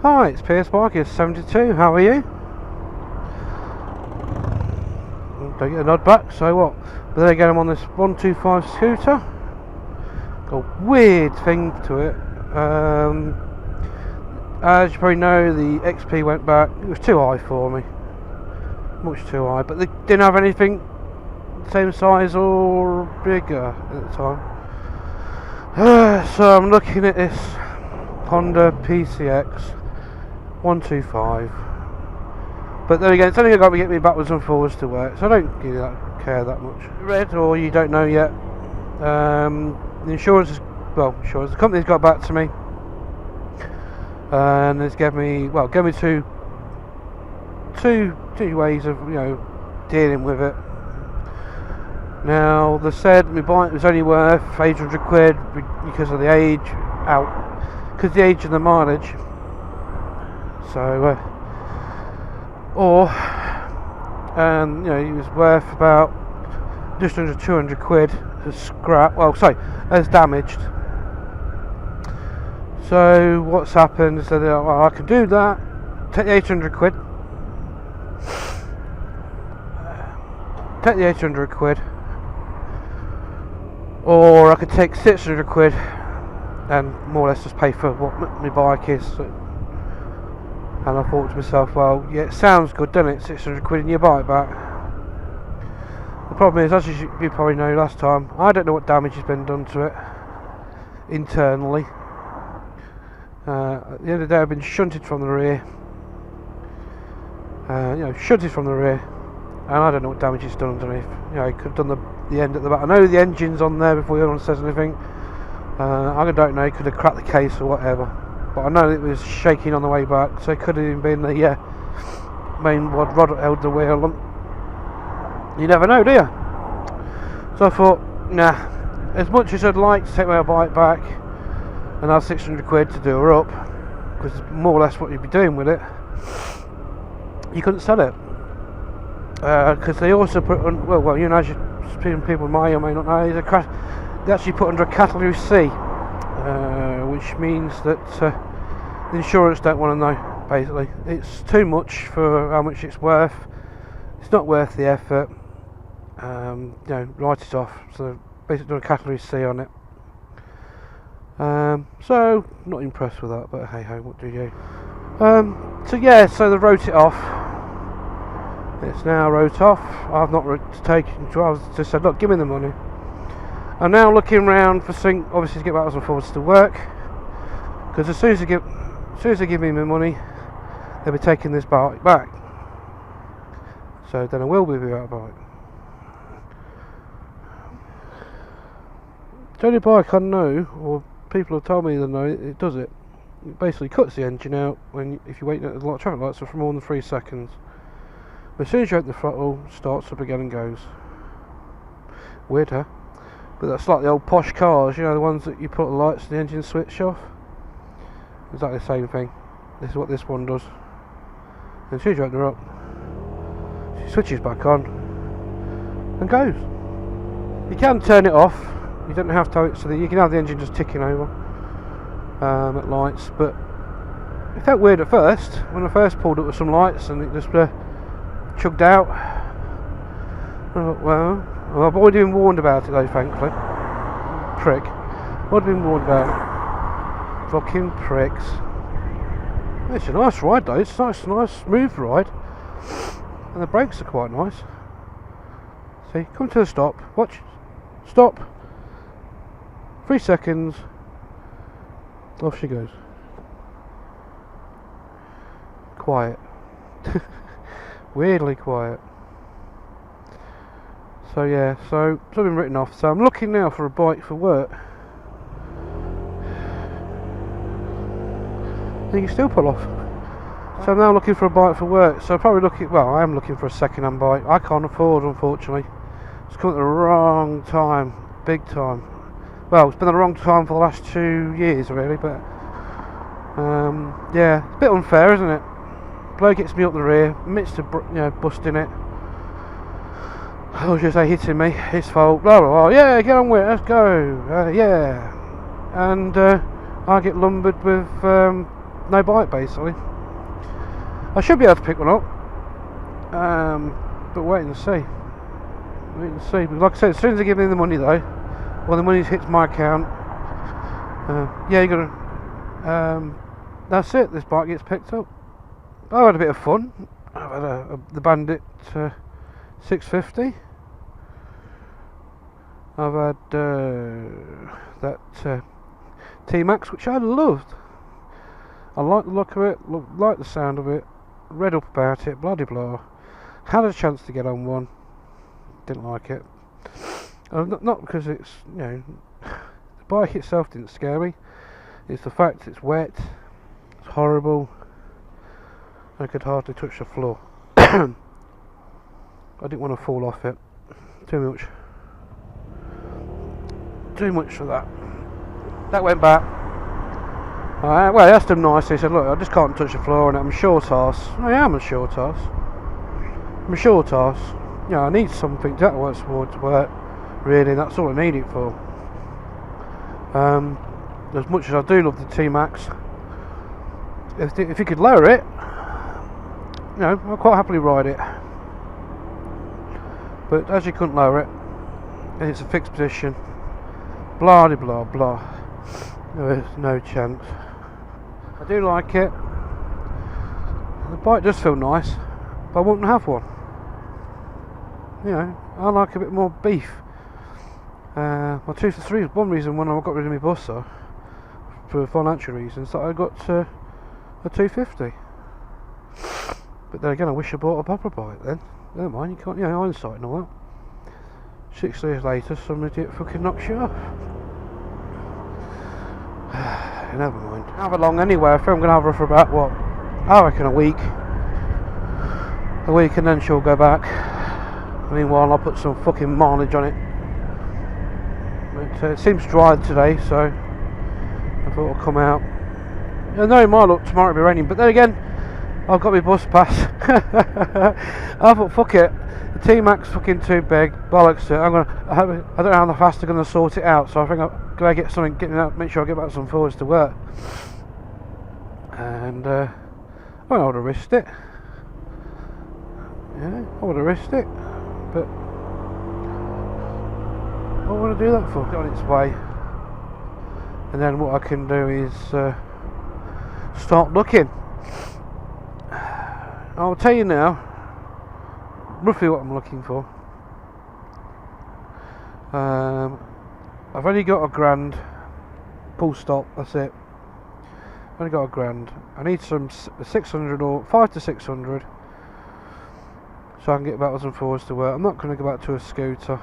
Hi, it's Pierce Barker 72. How are you? Don't get a nod back, so what? But then again, I'm on this 125 scooter. Got a weird thing to it. As you probably know, the XP went back. It was too high for me. Much too high. But they didn't have anything same size or bigger at the time. So I'm looking at this Honda PCX125. But then again, it's only got to get me backwards and forwards to work, so I don't really care that much. Read, or you don't know yet, the insurance, the company's got back to me, and it's given me two ways of dealing with it. Now they said my bike was only worth £800 because of the age because the age and the mileage. So it was worth about just under £200 as scrap. As damaged. So what's happened is that I can do that, take the £800, or I could take £600 and more or less just pay for what my bike is. And I thought to myself, well, yeah, it sounds good, doesn't it? £600 in your bike back. The problem is, as you probably know last time, I don't know what damage has been done to it internally. At the end of the day, I've been shunted from the rear. Shunted from the rear, and I don't know what damage it's done underneath. It could have done the end at the back. I know the engine's on there before anyone says anything. I don't know, it could have cracked the case or whatever. But I know it was shaking on the way back, so it could have even been the main rod that held the wheel on. You never know, do you? So I thought, nah, as much as I'd like to take my bike back and have £600 to do her up, because it's more or less what you'd be doing with it, you couldn't sell it. Because they also put on, as people may or may not know, they actually put under a category C, which means that the insurance don't want to know. Basically, it's too much for how much it's worth. It's not worth the effort. Write it off. So basically, done a category C on it. So not impressed with that, but hey ho, what do you? So they wrote it off. It's now wrote off. I've not taken. I just said, look, give me the money. I'm now looking around for something, obviously, to get backwards and forwards to work. Because as soon as they give me my money, they'll be taking this bike back. So then I will be without a bike. The only bike I know, or people have told me they know, it does it. It basically cuts the engine out if you're waiting at a lot of traffic lights for more than 3 seconds. But as soon as you open the throttle, starts up again and goes. Weird, huh? But that's like the old posh cars, the ones that you put the lights and the engine switch off. Exactly the same thing. This is what this one does. And as soon as you open her up, she switches back on and goes. You can turn it off. You don't have to have it so that you can have the engine just ticking over at lights. But it felt weird at first when I first pulled up with some lights and it just chugged out. I thought, well, I've already been warned about it though, thankfully. Prick. I've already been warned about it. Fucking pricks. It's a nice ride though, it's a nice smooth ride. And the brakes are quite nice. See, come to the stop, watch, stop. 3 seconds. Off she goes. Quiet. Weirdly quiet. So so it's all been written off. So I'm looking now for a bike for work. You can still pull off. So I'm now looking for a bike for work. So I am looking for a second-hand bike. I can't afford, unfortunately. It's come at the wrong time, big time. Well, it's been the wrong time for the last 2 years, really. But it's a bit unfair, isn't it? Bloke gets me up the rear, admits to busting it. I was just hitting me, his fault, blah blah blah, yeah, get on with it, let's go, and I get lumbered with no bike basically. I should be able to pick one up, but wait and see. Wait and see. But like I said, as soon as they give me the money though, when the money hits my account, yeah, you're gonna. That's it. This bike gets picked up. I've had a bit of fun. I've had the Bandit 650. I've had that T-Max, which I loved. I like the look of it, like the sound of it, read up about it, blah de blah. Had a chance to get on one, didn't like it. Not because it's, you know, the bike itself didn't scare me. It's the fact it's wet, it's horrible. I could hardly touch the floor. I didn't want to fall off it. Too much for that. That went back. Well, I asked him nicely. He said, "Look, I just can't touch the floor, and I'm a short ass. I am a short ass. I'm a short ass. You know, I need something to work towards work. Really, that's all I need it for. As much as I do love the T-Max, if you could lower it, you know, I'll quite happily ride it. But as you couldn't lower it, and it's a fixed position, blah de blah blah. There's no chance. I do like it. The bike does feel nice, but I wouldn't have one. You know, I like a bit more beef. My 243 is one reason when I got rid of my Buster, for financial reasons, that I got a 250. But then again, I wish I bought a proper bike then. Never mind, you can't, you know, hindsight and all that. 6 years later, some idiot fucking knocks you off. Never mind. Have her long anyway. I think I'm going to have her for about, what, I reckon a week. A week, and then she'll go back. Meanwhile, I'll put some fucking mileage on it. But it seems dry today, so I thought it'll come out. I know it might look tomorrow it'll be raining, but then again, I've got my bus pass. I thought, fuck it, the T-Max fucking too big, bollocks it. I don't know how fast they're going to sort it out, so I think I'm going to get something, make sure I get back some forwards to work. And I would have risked it. Yeah, I would have risked it, but what would I do that for? Get on its way, and then what I can do is start looking. I'll tell you now roughly what I'm looking for. I've only got £1,000, full stop, that's it. I've only got £1,000. I need some 600 or 5 to 600 so I can get backwards and forwards to work. I'm not going to go back to a scooter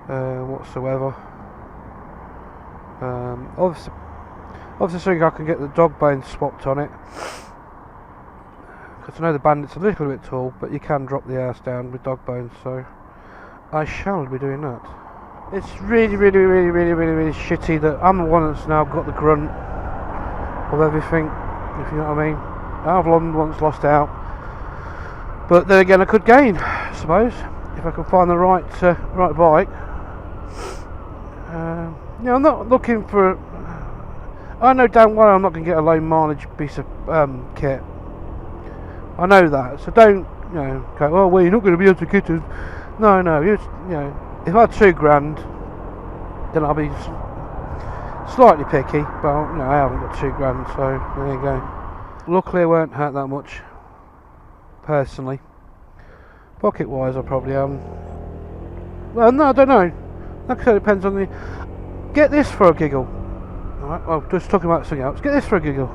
whatsoever. Obviously so I can get the dog bones swapped on it. Because I know the Bandit's a little bit tall, but you can drop the ass down with dog bones, so I shall be doing that. It's really shitty that I'm the one that's now got the grunt of everything, if you know what I mean. I've once lost out, but then again I could gain, I suppose, if I can find the right bike. You know, I'm not looking for. I know damn well I'm not going to get a low mileage piece of kit. I know that, so don't, you know, go, oh well, you're not going to be able to get it. No, you know, if I had £2,000, then I'll be slightly picky, but you know, I haven't got £2,000, so there you go. Luckily I won't hurt that much, personally. Pocket wise I probably am. Well, no, I don't know. Like I said, it depends on the. Get this for a giggle. Alright, well, just talking about something else. Get this for a giggle.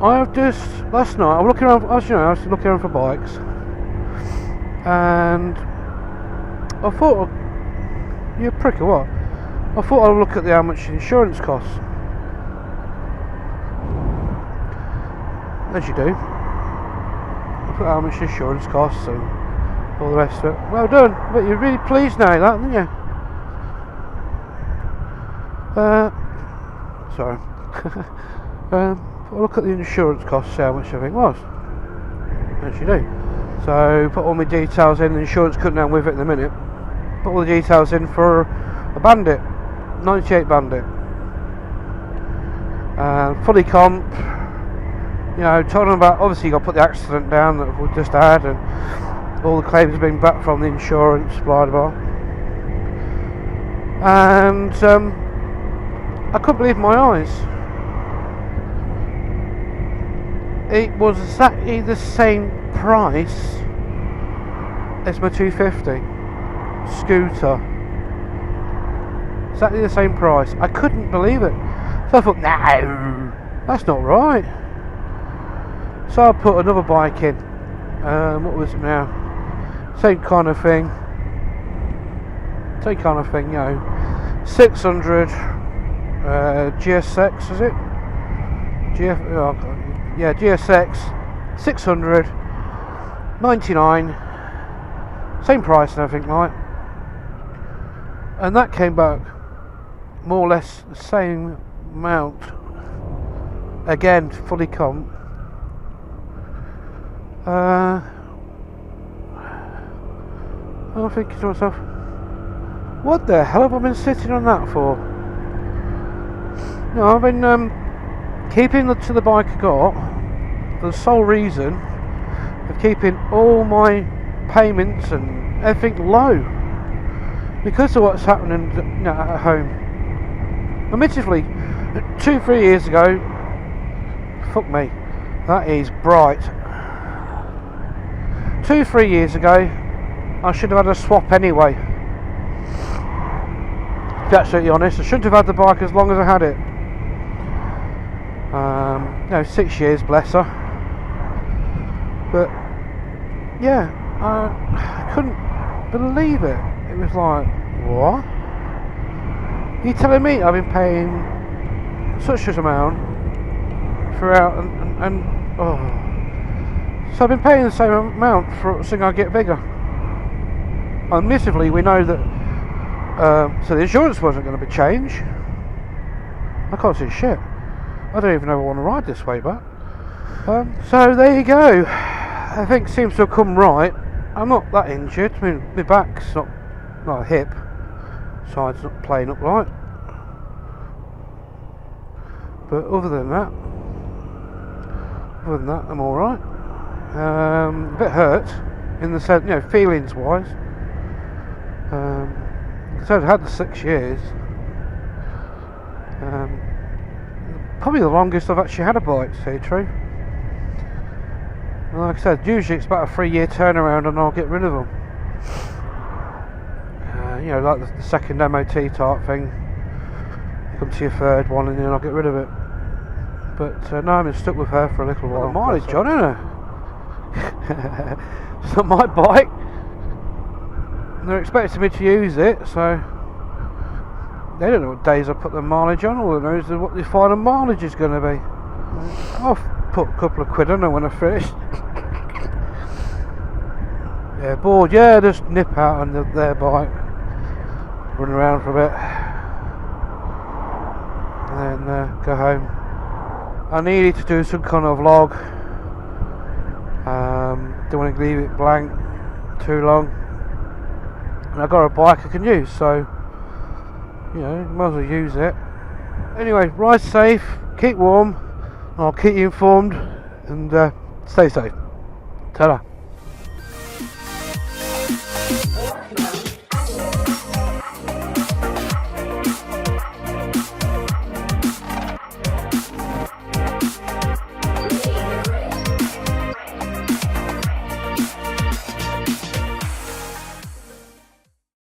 I've just, last night, I was looking around for bikes, and I thought, you prick or what? I thought I'd look at how much insurance costs. As you do. I put how much insurance costs and all the rest of it. Well done, but you're really pleased now, that, aren't you? Sorry. Look at the insurance costs, how much everything was. As you do. So put all my details in. The insurance couldn't down with it in a minute. Put all the details in for a Bandit, 98 Bandit. Fully comp. You know, told them about, obviously you got to put the accident down that we just had, and all the claims have been back from the insurance, blah blah. And I couldn't believe my eyes. It was exactly the same price as my 250 scooter. Exactly the same price. I couldn't believe it. So I thought, no, that's not right. So I put another bike in. What was it now? Same kind of thing. You know. 600 GSX, is it? GSX 600 99, same price and everything, like. And that came back more or less the same amount. Again, fully comp. I'm thinking to myself, what the hell have I been sitting on that for? No, I've been keeping to the bike I got for the sole reason of keeping all my payments and everything low because of what's happening, you know, at home. Admittedly, 2-3 years ago, fuck me, that is bright. 2-3 years ago, I should have had a swap anyway. To be absolutely honest, I shouldn't have had the bike as long as I had it. You know, 6 years, bless her. But yeah, I couldn't believe it. It was like, what? You telling me I've been paying such an amount throughout, and oh, so I've been paying the same amount for something I get bigger. Admittedly, we know that so the insurance wasn't going to be changed. I can't see shit. I don't even know if I want to ride this way back. So there you go. I think it seems to have come right. I'm not that injured. I mean, my back's not a hip. Side's not playing up right. But other than that, I'm all right. A bit hurt in the sense, you know, feelings wise. Because I've had the 6 years. Probably the longest I've actually had a bike, to say the truth. And like I said, usually it's about a 3-year turnaround and I'll get rid of them. You know, like the second MOT type thing. You come to your third one and then I'll get rid of it. But no, I've been stuck with her for a little while. Mileage on, isn't it? It's not my bike. And they're expecting me to use it, so they don't know what days I put the mileage on. All they know is what the final mileage is going to be. I'll put a couple of quid on it when I finish. Yeah, bored. Yeah, just nip out on their bike, run around for a bit, and then go home. I needed to do some kind of vlog. Don't want to leave it blank too long. And I've got a bike I can use, so you know, might as well use it. Anyway, ride safe, keep warm, and I'll keep you informed, and stay safe. Ta-da.